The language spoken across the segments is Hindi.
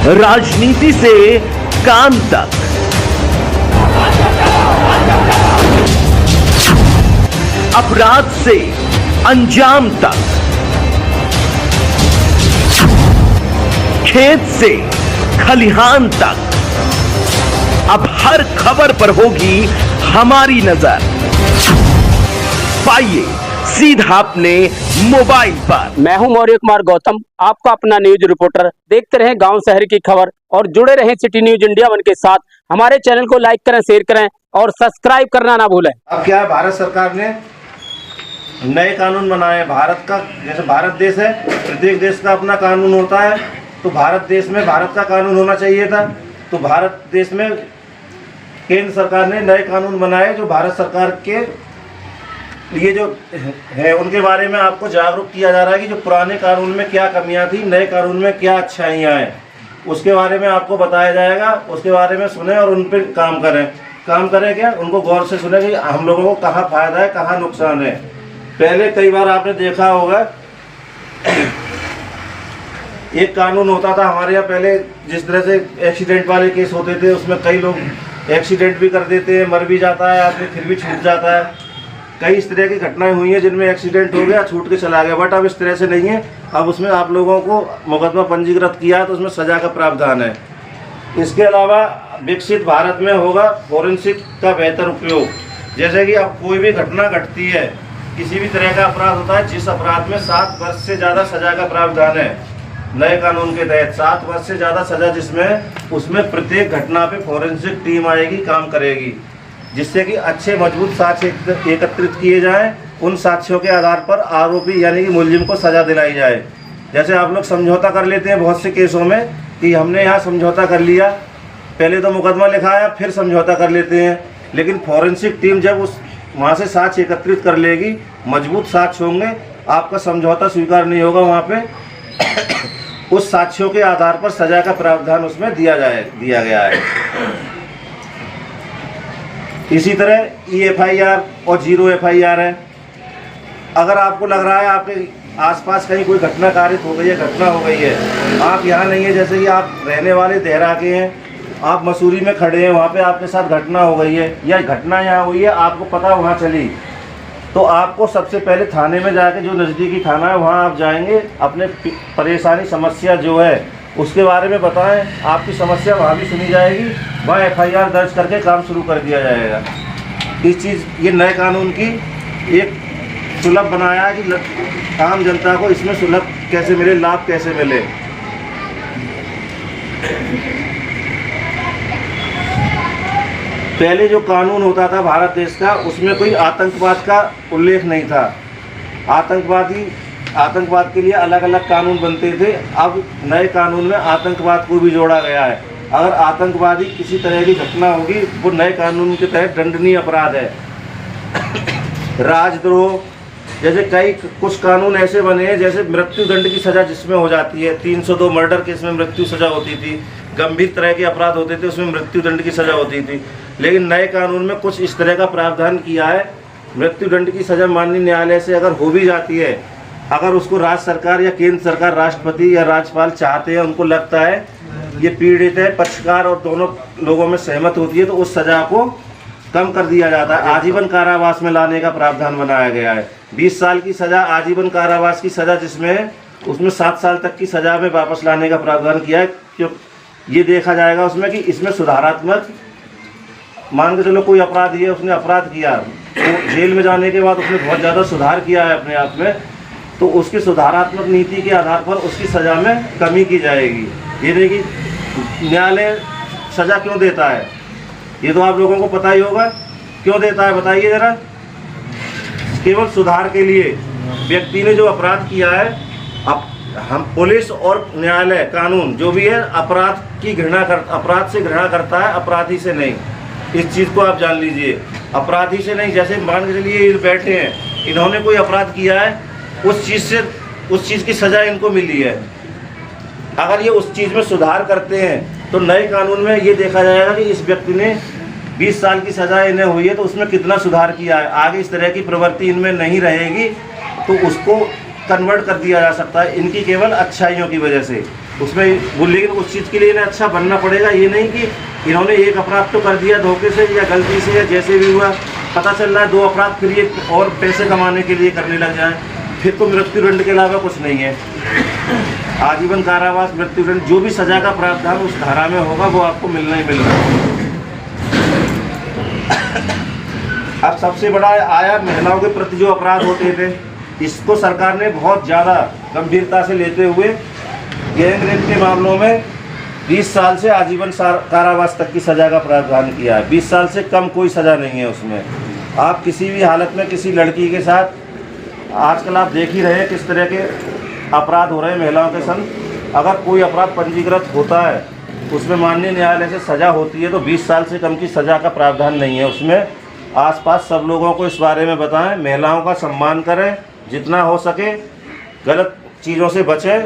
राजनीति से काम तक, अपराध से अंजाम तक, खेत से खलिहान तक, अब हर खबर पर होगी हमारी नजर। पाइए सीधा अपने मोबाइल पर। मैं हूं मौर्य कुमार गौतम, आपका अपना न्यूज रिपोर्टर। देखते रहें गांव शहर की खबर और जुड़े रहें सिटी न्यूज इंडिया वन के साथ। हमारे चैनल को लाइक करें, शेयर करें और सब्सक्राइब करना ना भूलें। अब क्या है, भारत सरकार ने नए कानून बनाए। भारत का जैसे भारत देश है, प्रत्येक देश का अपना कानून होता है। तो भारत देश में भारत का कानून होना चाहिए था। तो भारत देश में केंद्र सरकार ने नए कानून बनाए जो भारत सरकार के लिए जो है उनके बारे में आपको जागरूक किया जा रहा है कि जो पुराने कानून में क्या कमियां थी, नए कानून में क्या अच्छाइयाँ हैं, उसके बारे में आपको बताया जाएगा। उसके बारे में सुने और उन पर काम करें। काम करें क्या, उनको गौर से सुने कि हम लोगों को कहाँ फ़ायदा है, कहाँ नुकसान है। पहले कई बार आपने देखा होगा एक कानून होता था हमारे यहाँ पहले, जिस तरह से एक्सीडेंट वाले केस होते थे उसमें कई लोग एक्सीडेंट भी कर देते हैं, मर भी जाता है आदमी, फिर भी छूट जाता है। कई इस तरह की घटनाएं हुई हैं जिनमें एक्सीडेंट हो गया, छूट के चला गया। बट अब इस तरह से नहीं है। अब उसमें आप लोगों को मुकदमा पंजीकृत किया है तो उसमें सज़ा का प्रावधान है। इसके अलावा विकसित भारत में होगा फॉरेंसिक का बेहतर उपयोग। जैसे कि अब कोई भी घटना घटती है, किसी भी तरह का अपराध होता है, जिस अपराध में 7 वर्ष से ज़्यादा सज़ा का प्रावधान है नए कानून के तहत, 7 वर्ष से ज़्यादा सज़ा जिसमें, उसमें प्रत्येक घटना पे फॉरेंसिक टीम आएगी, काम करेगी, जिससे कि अच्छे मजबूत साक्ष्य एकत्रित किए जाएं। उन साक्ष्यों के आधार पर आरोपी यानी कि मुलजिम को सज़ा दिलाई जाए। जैसे आप लोग समझौता कर लेते हैं बहुत से केसों में कि हमने यहाँ समझौता कर लिया, पहले तो मुकदमा लिखाया फिर समझौता कर लेते हैं। लेकिन फॉरेंसिक टीम जब उस वहाँ से साक्ष्य एकत्रित कर लेगी, मजबूत साक्ष्य होंगे, आपका समझौता स्वीकार नहीं होगा वहाँ पे। उस साक्ष्यों के आधार पर सज़ा का प्रावधान उसमें दिया गया है। इसी तरह EFIR और 0 FIR है। अगर आपको लग रहा है आपके आसपास कहीं कोई घटना कारित हो गई है, घटना हो गई है, आप यहाँ नहीं है, जैसे कि आप रहने वाले देहरा के हैं, आप मसूरी में खड़े हैं, वहाँ पे आपके साथ घटना हो गई है या घटना यहाँ हुई है, आपको पता वहाँ चली, तो आपको सबसे पहले थाने में जाके, जो नज़दीकी थाना है वहाँ आप जाएंगे, अपने परेशानी समस्या जो है उसके बारे में बताएं। आपकी समस्या वहाँ भी सुनी जाएगी, वहाँ FIR दर्ज करके काम शुरू कर दिया जाएगा। इस चीज़ ये नए कानून की एक सुलभ बनाया है कि आम जनता को इसमें सुलभ कैसे मिले, लाभ कैसे मिले। पहले जो कानून होता था भारत देश का, उसमें कोई आतंकवाद का उल्लेख नहीं था। आतंकवाद के लिए अलग अलग कानून बनते थे। अब नए कानून में आतंकवाद को भी जोड़ा गया है। अगर आतंकवादी किसी तरह की घटना होगी, वो नए कानून के तहत दंडनीय अपराध है। राजद्रोह जैसे कुछ कानून ऐसे बने हैं, जैसे मृत्यु दंड की सज़ा जिसमें हो जाती है। 302 मर्डर केस में मृत्यु सज़ा होती थी, गंभीर तरह के अपराध होते थे उसमें मृत्यु दंड की सज़ा होती थी। लेकिन नए कानून में कुछ इस तरह का प्रावधान किया है, मृत्यु दंड की सज़ा माननीय न्यायालय से अगर हो भी जाती है, अगर उसको राज्य सरकार या केंद्र सरकार, राष्ट्रपति या राज्यपाल चाहते हैं, उनको लगता है ये पीड़ित है, पक्षकार और दोनों लोगों में सहमत होती है, तो उस सज़ा को कम कर दिया जाता है। आजीवन कारावास में लाने का प्रावधान बनाया गया है। 20 साल की सज़ा आजीवन कारावास की सज़ा जिसमें है, उसमें 7 साल तक की सज़ा में वापस लाने का प्रावधान किया है। क्यों ये देखा जाएगा उसमें कि इसमें सुधारात्मक, मान के चलो कोई अपराधी है, उसने अपराध किया, तो जेल में जाने के बाद उसने बहुत ज़्यादा सुधार किया है अपने आप में, तो उसकी सुधारात्मक नीति के आधार पर उसकी सज़ा में कमी की जाएगी। ये नहीं कि न्यायालय सज़ा क्यों देता है, ये तो आप लोगों को पता ही होगा क्यों देता है, बताइए ज़रा। केवल सुधार के लिए। व्यक्ति ने जो अपराध किया है, अब हम पुलिस और न्यायालय, कानून जो भी है, अपराध से घृणा करता है, अपराधी से नहीं। इस चीज़ को आप जान लीजिए, अपराधी से नहीं। जैसे मान के चलिए ये बैठे हैं, इन्होंने कोई अपराध किया है, उस चीज़ की सज़ा इनको मिली है। अगर ये उस चीज़ में सुधार करते हैं तो नए कानून में ये देखा जाएगा कि इस व्यक्ति ने 20 साल की सज़ा इन्हें हुई है तो उसमें कितना सुधार किया है। आगे इस तरह की प्रवृत्ति इनमें नहीं रहेगी तो उसको कन्वर्ट कर दिया जा सकता है इनकी केवल अच्छाइयों की वजह से। उसमें वो, लेकिन उस चीज़ के लिए इन्हें अच्छा बनना पड़ेगा। ये नहीं कि इन्होंने एक अपराध तो कर दिया धोखे से या गलती से या जैसे भी हुआ, पता चल रहा है 2 अपराध फिर ये और पैसे कमाने के लिए करने लग जाए, फिर तो मृत्युदंड के अलावा कुछ नहीं है। आजीवन कारावास, मृत्युदंड, जो भी सजा का प्रावधान उस धारा में होगा वो आपको मिलना ही मिलना है। अब सबसे बड़ा आया महिलाओं के प्रति जो अपराध होते थे, इसको सरकार ने बहुत ज़्यादा गंभीरता से लेते हुए गैंग रेप के मामलों में 20 साल से आजीवन कारावास तक की सज़ा का प्रावधान किया है। 20 साल से कम कोई सज़ा नहीं है उसमें। आप किसी भी हालत में किसी लड़की के साथ, आजकल आप देख ही रहे हैं किस तरह के अपराध हो रहे हैं महिलाओं के संग। अगर कोई अपराध पंजीकृत होता है, उसमें माननीय न्यायालय से सज़ा होती है, तो 20 साल से कम की सज़ा का प्रावधान नहीं है उसमें। आसपास सब लोगों को इस बारे में बताएं, महिलाओं का सम्मान करें, जितना हो सके गलत चीज़ों से बचें।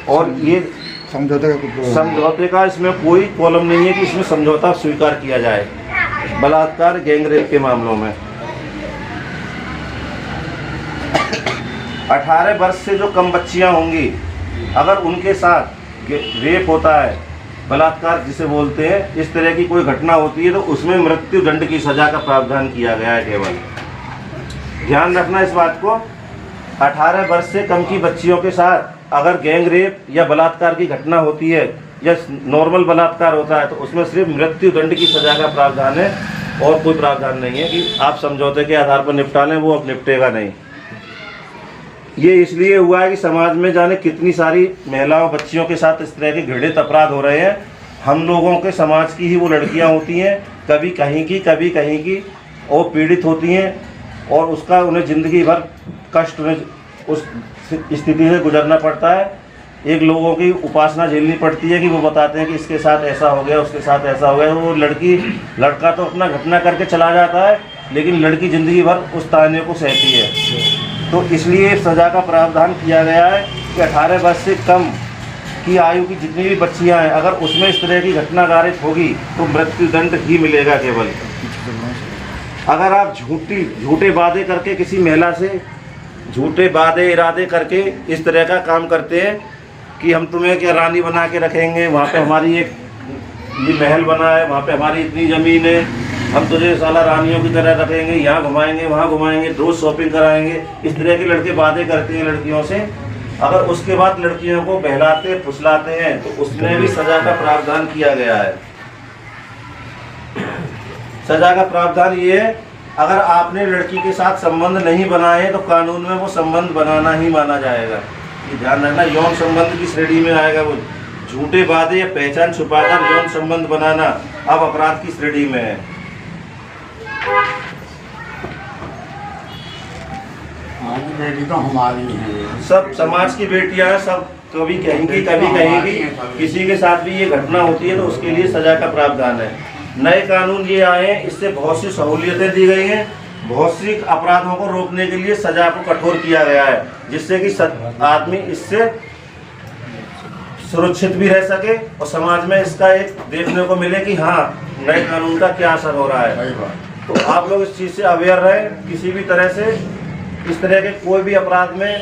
और ये समझौते का इसमें कोई कॉलम नहीं है कि इसमें समझौता स्वीकार किया जाए बलात्कार, गैंग रेप के मामलों में। 18 वर्ष से जो कम बच्चियां होंगी, अगर उनके साथ रेप होता है, बलात्कार जिसे बोलते हैं, इस तरह की कोई घटना होती है, तो उसमें मृत्युदंड की सज़ा का प्रावधान किया गया है। केवल ध्यान रखना इस बात को, 18 वर्ष से कम की बच्चियों के साथ अगर गैंग रेप या बलात्कार की घटना होती है या नॉर्मल बलात्कार होता है, तो उसमें सिर्फ मृत्युदंड की सज़ा का प्रावधान है और कोई प्रावधान नहीं है कि आप समझौते के आधार पर निपटा लें, वो अब निपटेगा नहीं। ये इसलिए हुआ है कि समाज में जाने कितनी सारी महिलाओं बच्चियों के साथ इस तरह के घृणित अपराध हो रहे हैं। हम लोगों के समाज की ही वो लड़कियां होती हैं, कभी कहीं की कभी कहीं की, और पीड़ित होती हैं और उसका उन्हें ज़िंदगी भर कष्ट, उन्हें उस स्थिति से गुजरना पड़ता है। एक लोगों की उपासना झेलनी पड़ती है कि वो बताते हैं कि इसके साथ ऐसा हो गया, उसके साथ ऐसा हो गया। वो लड़का तो अपना घटना करके चला जाता है, लेकिन लड़की ज़िंदगी भर उस ताने को सहती है। तो इसलिए सज़ा का प्रावधान किया गया है कि 18 वर्ष से कम की आयु की जितनी भी बच्चियां हैं, अगर उसमें इस तरह की घटना घटित होगी तो मृत्युदंड ही मिलेगा केवल। अगर आप झूठे वादे करके किसी महिला से, झूठे वादे इरादे करके इस तरह का काम करते हैं कि हम तुम्हें क्या रानी बना के रखेंगे, वहाँ पे हमारी एक ये महल बना है, वहाँ पे हमारी इतनी ज़मीन है, हम तुझे साला रानियों की तरह रखेंगे, यहाँ घुमाएंगे वहाँ घुमाएंगे, रोज़ शॉपिंग कराएंगे, इस तरह के लड़के वादे करते हैं लड़कियों से। अगर उसके बाद लड़कियों को बहलाते फुसलाते हैं तो उसमें भी सज़ा का प्रावधान किया गया है। सज़ा का प्रावधान ये है, अगर आपने लड़की के साथ संबंध नहीं बनाए तो कानून में वो संबंध बनाना ही माना जाएगा। ये ध्यान रखना, यौन संबंध की श्रेणी में आएगा वो। झूठे वादे या पहचान छुपाकर यौन संबंध बनाना अब अपराध की श्रेणी में है। बेटी तो हमारी है, सब समाज की बेटियां हैं, सब कभी कहेंगी कभी कहेंगी। किसी के साथ भी ये घटना होती है तो उसके लिए सजा का प्रावधान है। नए कानून ये आए हैं, इससे बहुत सी सहूलियतें दी गई हैं, बहुत सी अपराधों को रोकने के लिए सजा को कठोर किया गया है, जिससे कि आदमी इससे सुरक्षित भी रह सके और समाज में इसका एक देखने को मिले कि हाँ नए कानून का क्या असर हो रहा है। तो आप लोग इस चीज़ से अवेयर रहें, किसी भी तरह से इस तरह के कोई भी अपराध में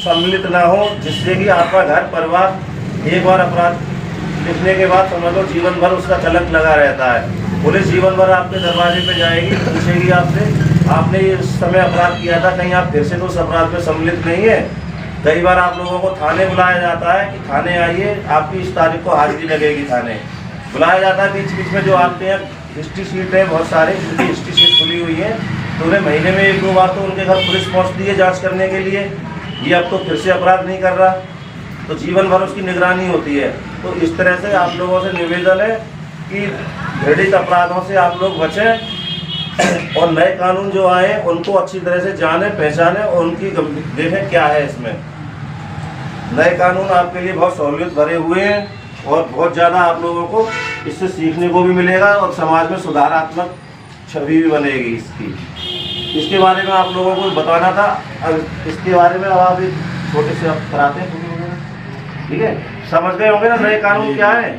सम्मिलित ना हो, जिससे कि आपका घर परिवार एक बार अपराध लिखने के बाद समझ लो जीवन भर उसका कलंक लगा रहता है। पुलिस जीवन भर आपके दरवाजे पे जाएगी, पूछेगी आपसे आपने इस समय अपराध किया था, कहीं आप फिर से तो उस अपराध में सम्मिलित नहीं है। कई बार आप लोगों को थाने बुलाया जाता है कि थाने आइए, आपकी इस तारीख को हाजिरी लगेगी। थाने बुलाया जाता है, बीच बीच में जो आपके यहाँ हिस्ट्री शीट है, बहुत सारे उनकी हिस्ट्री शीट खुली हुई है, तो उन्हें महीने में 1-2 बार तो उनके घर पुलिस पहुँचती है जांच करने के लिए, ये अब तो फिर से अपराध नहीं कर रहा, तो जीवन भर उसकी निगरानी होती है। तो इस तरह से आप लोगों से निवेदन है कि घृणित अपराधों से आप लोग बचें और नए कानून जो आए उनको अच्छी तरह से जाने पहचाने और उनकी देखें क्या है इसमें। नए कानून आपके लिए बहुत सहूलियत भरे हुए हैं और बहुत ज़्यादा आप लोगों को इससे सीखने को भी मिलेगा और समाज में सुधारात्मक छवि भी बनेगी इसकी। इसके बारे में आप लोगों को बताना था। अब इसके बारे में अब आप एक छोटे से आप कराते हैं, ठीक है? समझ गए होंगे ना नए कानून क्या है?